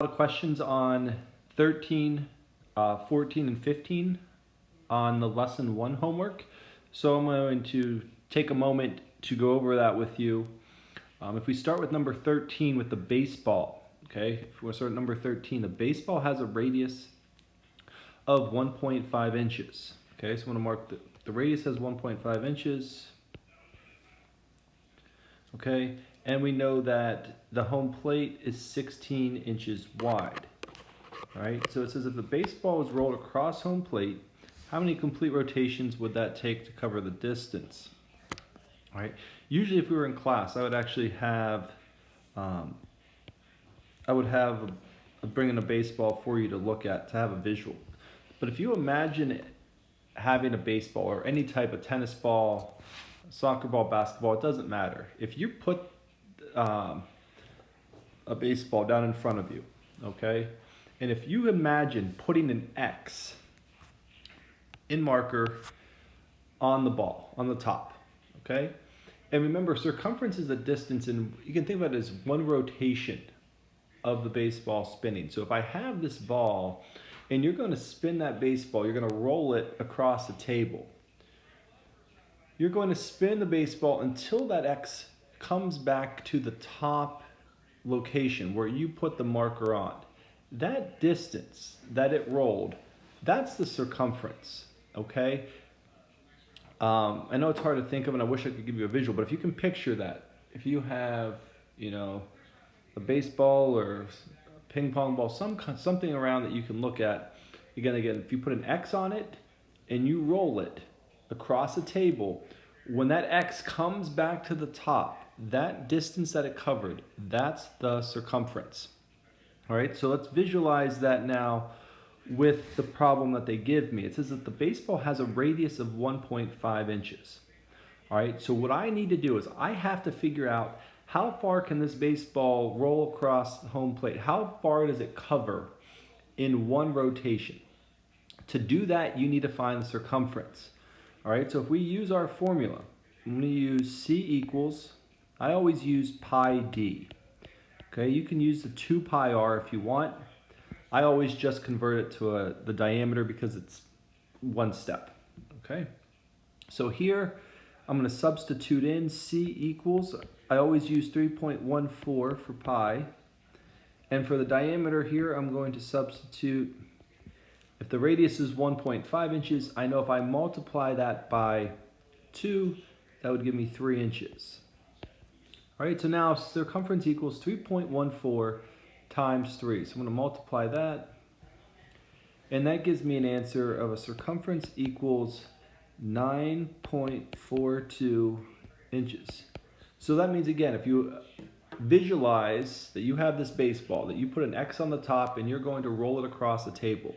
A lot of questions on 13, 14, and 15 on the lesson 1 homework. So I'm going to take a moment to go over that with you. If we start with number 13 with the baseball, okay, if we start at number 13, the baseball has a radius of 1.5 inches. Okay, so I'm going to mark the radius has 1.5 inches. Okay, and we know that the home plate is 16 inches wide. All right, so it says if the baseball is rolled across home plate, how many complete rotations would that take to cover the distance? All right, usually if we were in class, I would actually have, bring in a baseball for you to look at to have a visual. But if you imagine having a baseball or any type of tennis ball, soccer ball, basketball, it doesn't matter. If you put a baseball down in front of you, okay, and if you imagine putting an X in marker on the ball, on the top, okay, and remember circumference is the distance, and you can think of it as one rotation of the baseball spinning. So if I have this ball and you're going to spin that baseball, you're going to roll it across the table. You're going to spin the baseball until that X comes back to the top location where you put the marker on. That distance that it rolled, that's the circumference, okay? I know it's hard to think of, and I wish I could give you a visual, but if you can picture that, if you have, a baseball or a ping pong ball, something around that you can look at, again, if you put an X on it and you roll it across a table, when that X comes back to the top, that distance that it covered, that's the circumference. All right, so let's visualize that now with the problem that they give me. It says that the baseball has a radius of 1.5 inches. All right, so what I need to do is I have to figure out how far can this baseball roll across the home plate? How far does it cover in one rotation? To do that, you need to find the circumference. All right, so if we use our formula, I'm going to use C equals, I always use pi d. Okay, you can use the 2 pi r if you want. I always just convert it to the diameter because it's one step. Okay, so here I'm going to substitute in C equals, I always use 3.14 for pi. And for the diameter here, I'm going to substitute, if the radius is 1.5 inches, I know if I multiply that by 2, that would give me 3 inches. All right, so now circumference equals 3.14 times 3. So I'm going to multiply that. And that gives me an answer of a circumference equals 9.42 inches. So that means, again, if you visualize that you have this baseball, that you put an X on the top and you're going to roll it across the table.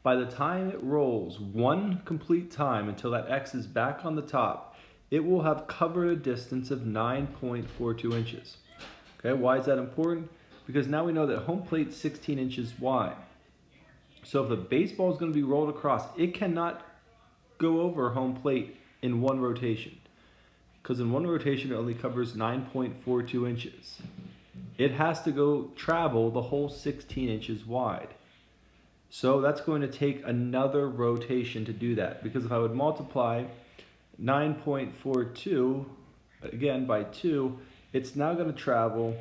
By the time it rolls one complete time until that X is back on the top, it will have covered a distance of 9.42 inches. Okay, why is that important? Because now we know that home plate is 16 inches wide. So if the baseball is going to be rolled across, it cannot go over home plate in one rotation. Because in one rotation it only covers 9.42 inches. It has to travel the whole 16 inches wide. So that's going to take another rotation to do that, because if I would multiply 9.42 again by 2, it's now going to travel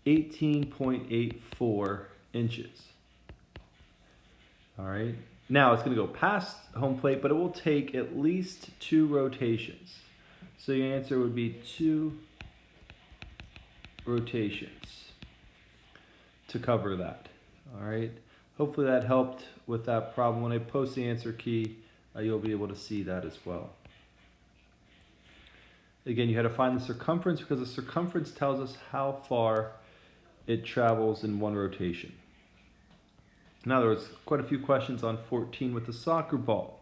18.84 inches. All right. Now it's going to go past home plate, but it will take at least 2 rotations. So your answer would be 2 rotations to cover that. All right. Hopefully that helped with that problem. When I post the answer key, you'll be able to see that as well. Again, you had to find the circumference because the circumference tells us how far it travels in one rotation. Now there was quite a few questions on 14 with the soccer ball.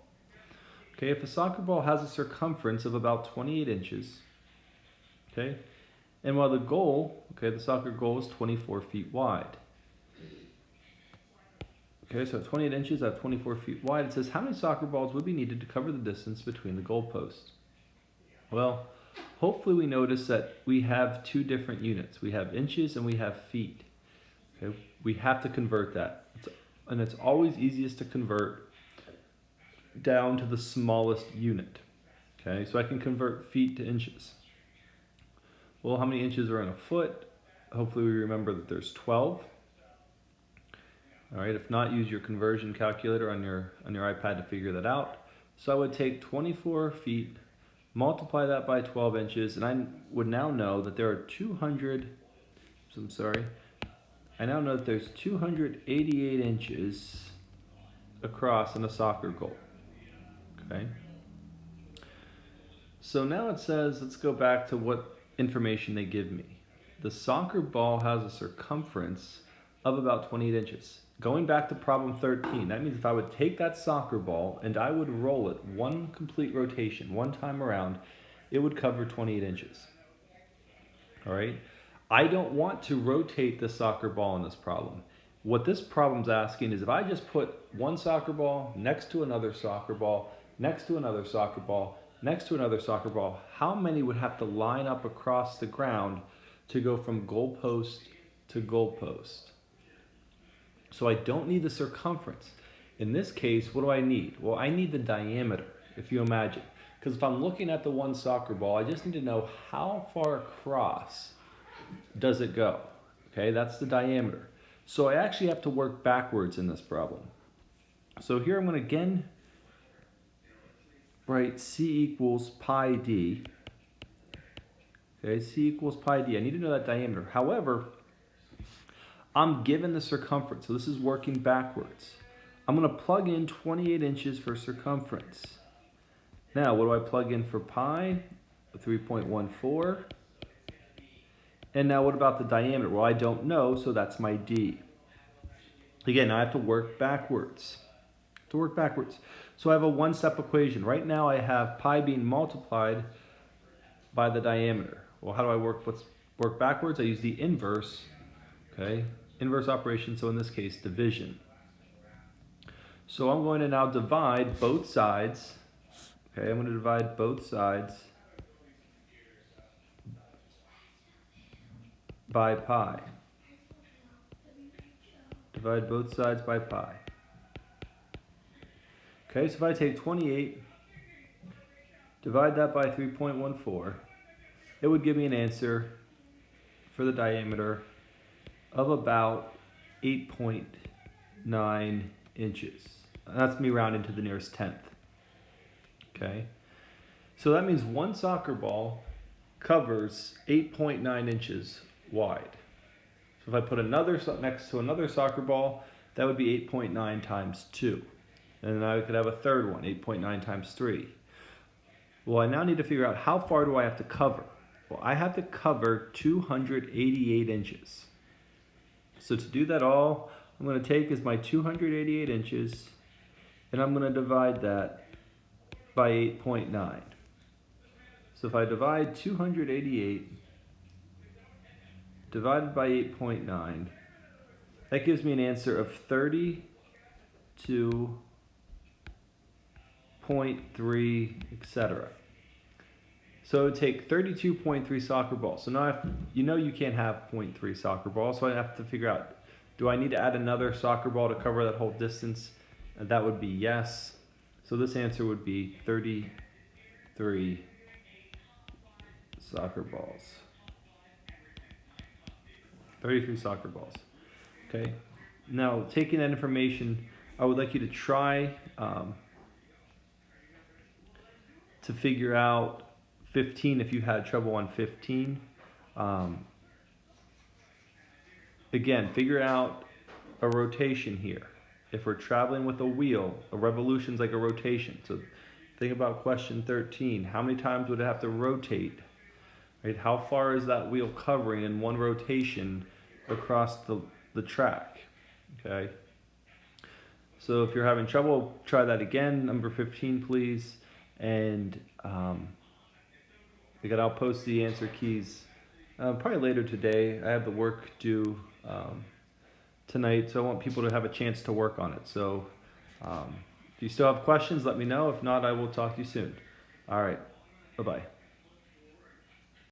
Okay, if a soccer ball has a circumference of about 28 inches, okay, and while the goal, okay, the soccer goal is 24 feet wide. Okay, so at 28 inches, I have 24 feet wide. It says how many soccer balls would be needed to cover the distance between the goalposts? Well, hopefully we notice that we have two different units. We have inches and we have feet. Okay, we have to convert that. And it's always easiest to convert down to the smallest unit. Okay, so I can convert feet to inches. Well, how many inches are in a foot? Hopefully we remember that there's 12. All right, if not, use your conversion calculator on your iPad to figure that out. So I would take 24 feet, multiply that by 12 inches, and I would now know that there are 200, I now know that there's 288 inches across in a soccer goal. Okay. So now it says, let's go back to what information they give me. The soccer ball has a circumference of about 28 inches. Going back to problem 13, that means if I would take that soccer ball and I would roll it one complete rotation, one time around, it would cover 28 inches. All right? I don't want to rotate the soccer ball in this problem. What this problem's asking is if I just put one soccer ball next to another soccer ball, next to another soccer ball, next to another soccer ball, how many would have to line up across the ground to go from goalpost to goalpost? So I don't need the circumference. In this case, what do I need? Well, I need the diameter, if you imagine. Because if I'm looking at the one soccer ball, I just need to know how far across does it go. Okay, that's the diameter. So I actually have to work backwards in this problem. So here I'm going to again write C equals pi d. Okay, C equals pi d. I need to know that diameter. However, I'm given the circumference, so this is working backwards. I'm going to plug in 28 inches for circumference. Now, what do I plug in for pi? 3.14. And now what about the diameter? Well, I don't know, so that's my d. Again, I have to work backwards. So I have a one-step equation. Right now I have pi being multiplied by the diameter. Well, how do I work backwards? I use the inverse, okay? Inverse operation, so in this case, division. So I'm going to now divide both sides. Okay, I'm going to divide both sides by pi. Divide both sides by pi. Okay, so if I take 28, divide that by 3.14, it would give me an answer for the diameter of about 8.9 inches. That's me rounding to the nearest tenth. Okay, so that means one soccer ball covers 8.9 inches wide. So if I put another next to another soccer ball, that would be 8.9 times 2. And then I could have a third one, 8.9 times 3. Well, I now need to figure out how far do I have to cover. Well, I have to cover 288 inches. So to do that, all I'm going to take is my 288 inches, and I'm going to divide that by 8.9. So if I divide 288 divided by 8.9, that gives me an answer of 32.3, etc. So it would take 32.3 soccer balls. So now you can't have 0.3 soccer balls, so I have to figure out, do I need to add another soccer ball to cover that whole distance? And that would be yes. So this answer would be 33 soccer balls. 33 soccer balls. Okay. Now, taking that information, I would like you to try to figure out 15 if you had trouble on 15. Again, figure out a rotation here. If we're traveling with a wheel, a revolution's like a rotation. So think about question 13. How many times would it have to rotate? Right? How far is that wheel covering in one rotation across the track? Okay. So if you're having trouble, try that again. Number 15, please. And again, I'll post the answer keys probably later today. I have the work due tonight, so I want people to have a chance to work on it. So if you still have questions, let me know. If not, I will talk to you soon. All right. Bye-bye.